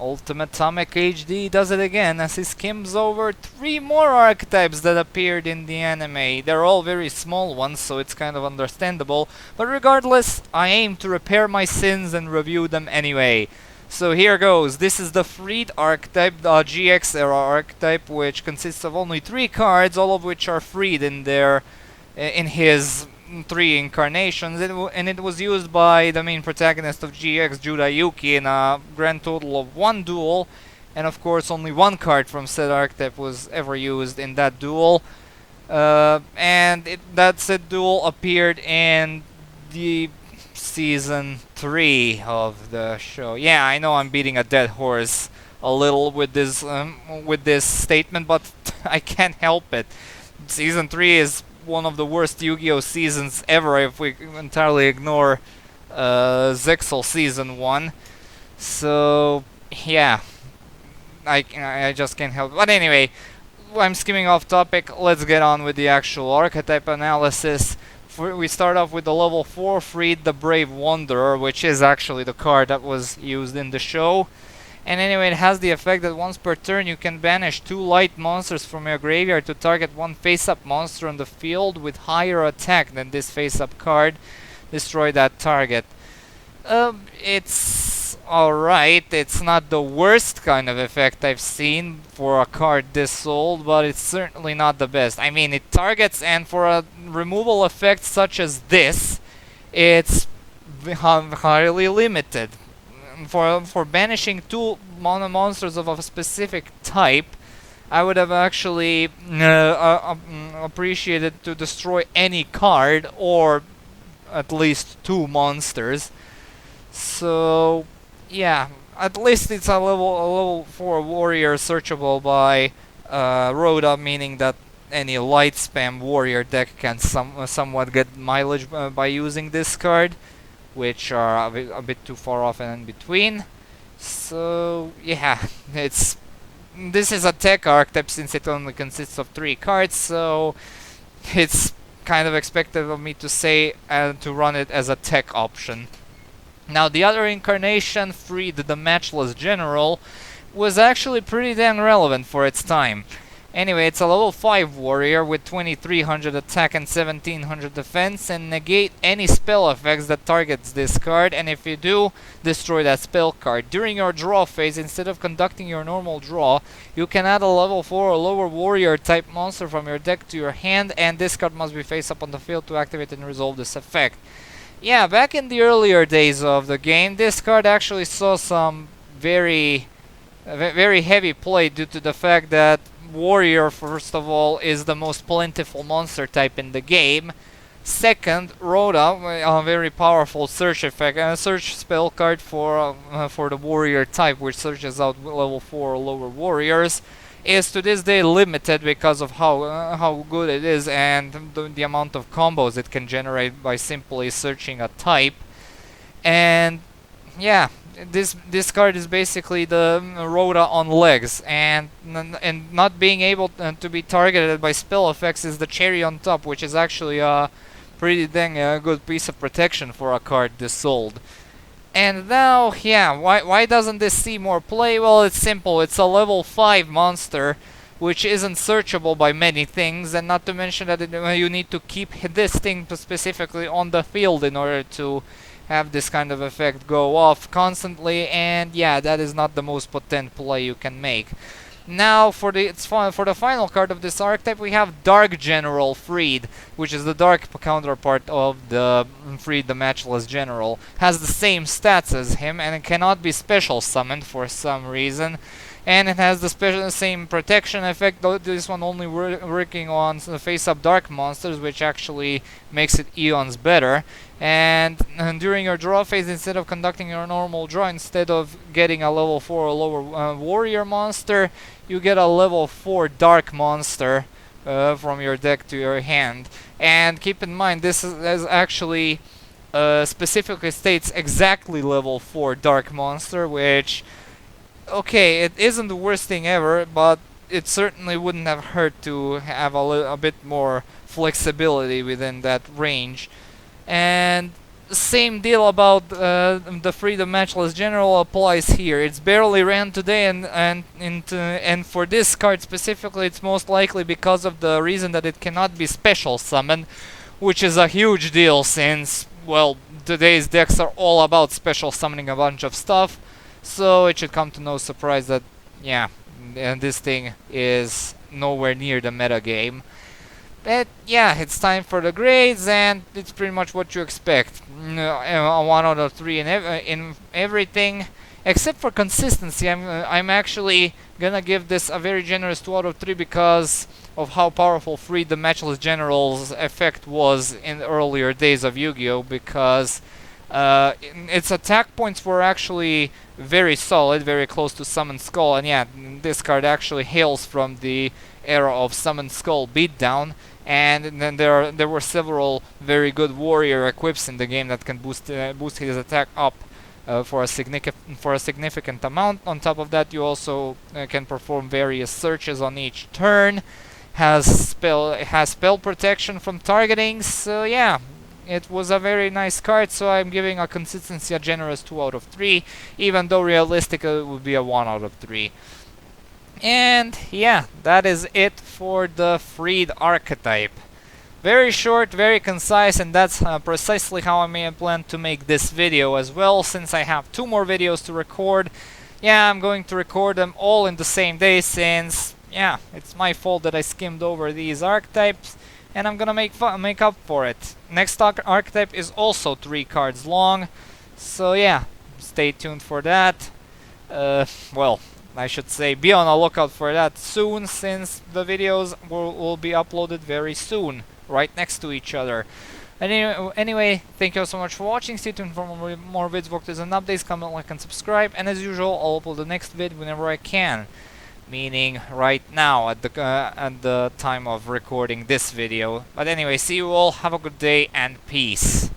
Ultimate Atomic HD does it again as he skims over 3 more archetypes that appeared in the anime. They're all very small ones, so it's kind of understandable, but regardless, I aim to repair my sins and review them anyway. So here goes. This is the freed archetype, the GX era archetype, which consists of only 3 cards, all of which are freed in his 3 incarnations, and it was used by the main protagonist of GX, Judayuki, in a grand total of 1 duel, and of course only 1 card from said archetype was ever used in that duel, that said duel appeared in the season 3 of the show. Yeah, I know I'm beating a dead horse a little with this statement, but I can't help it. Season 3 is one of the worst Yu-Gi-Oh seasons ever if we entirely ignore Zexal season 1. So yeah, I just can't help it. But anyway, I'm skimming off topic. Let's get on with the actual archetype analysis. We start off with the level 4 freed, the Brave Wanderer, which is actually the card that was used in the show. And anyway, it has the effect that once per turn you can banish 2 light monsters from your graveyard to target 1 face-up monster on the field with higher attack than this face-up card. Destroy that target. It's alright. It's not the worst kind of effect I've seen for a card this old, but it's certainly not the best. I mean, it targets, and for a removal effect such as this, it's highly limited. For banishing 2 mono monsters of a specific type, I would have actually appreciated to destroy any card, or at least 2 monsters. So yeah, at least it's a level 4 warrior searchable by Rhoda, meaning that any light spam warrior deck can somewhat get mileage by using this card, which are a bit too far off and in between. So yeah, this is a tech archetype since it only consists of 3 cards, so it's kind of expected of me to say to run it as a tech option. Now the other incarnation, freed the Matchless General, was actually pretty dang relevant for its time. Anyway, it's a level 5 warrior with 2300 attack and 1700 defense, and negate any spell effects that targets this card, and if you do, destroy that spell card. During your draw phase, instead of conducting your normal draw, you can add a level 4 or lower warrior type monster from your deck to your hand, and this card must be face up on the field to activate and resolve this effect. Yeah, back in the earlier days of the game, this card actually saw some very heavy play due to the fact that warrior, first of all, is the most plentiful monster type in the game. Second, Rhoda, a very powerful search effect, and a search spell card for the warrior type, which searches out level 4 or lower warriors, is to this day limited because of how good it is and the amount of combos it can generate by simply searching a type. And yeah, this card is basically the Rhoda on legs, and not being able to be targeted by spell effects is the cherry on top, which is actually a pretty dang good piece of protection for a card this old. And now, yeah, why doesn't this see more play? Well, it's simple. It's a level 5 monster, which isn't searchable by many things, and not to mention that you need to keep this thing specifically on the field in order to have this kind of effect go off constantly, and yeah, that is not the most potent play you can make. Now, for the final card of this archetype, we have Dark General freed, which is the dark counterpart of the freed the Matchless General. Has the same stats as him, and it cannot be special summoned for some reason. And it has the same protection effect, though this one only working on face-up dark monsters, which actually makes it eons better. And during your draw phase, instead of conducting your normal draw, instead of getting a level 4 or lower warrior monster, you get a level 4 dark monster from your deck to your hand. And keep in mind, this is actually specifically states exactly level 4 dark monster, which, okay, it isn't the worst thing ever, but it certainly wouldn't have hurt to have a bit more flexibility within that range. And same deal about the Freedom Matchless General applies here. It's barely ran today, and for this card specifically, it's most likely because of the reason that it cannot be special summoned, which is a huge deal since, well, today's decks are all about special summoning a bunch of stuff. So it should come to no surprise that, yeah, and this thing is nowhere near the meta game. But yeah, it's time for the grades, and it's pretty much what you expect. A 1 out of 3 in everything, except for consistency. I'm actually gonna give this a very generous 2 out of 3 because of how powerful Freed the Matchless General's effect was in the earlier days of Yu-Gi-Oh! Because its attack points were actually very solid, very close to Summon Skull, and yeah, this card actually hails from the era of Summon Skull Beatdown. And then there were several very good warrior equips in the game that can boost his attack up for a significant amount. On top of that, you also can perform various searches on each turn. Has spell protection from targeting. So yeah, it was a very nice card. So I'm giving a consistency a generous 2 out of 3, even though realistically it would be a 1 out of 3. And yeah, that is it for the Freed archetype. Very short, very concise, and that's precisely how I may plan to make this video as well, since I have 2 more videos to record. Yeah, I'm going to record them all in the same day since, yeah, it's my fault that I skimmed over these archetypes, and I'm gonna make up for it. Next archetype is also 3 cards long, so yeah, stay tuned for that. Well, I should say be on the lookout for that soon, since the videos will be uploaded very soon, right next to each other. Anyway, thank you all so much for watching. Stay tuned for more vids, vocals and updates. Comment, like, and subscribe. And as usual, I'll upload the next vid whenever I can, meaning right now at the time of recording this video. But anyway, see you all. Have a good day and peace.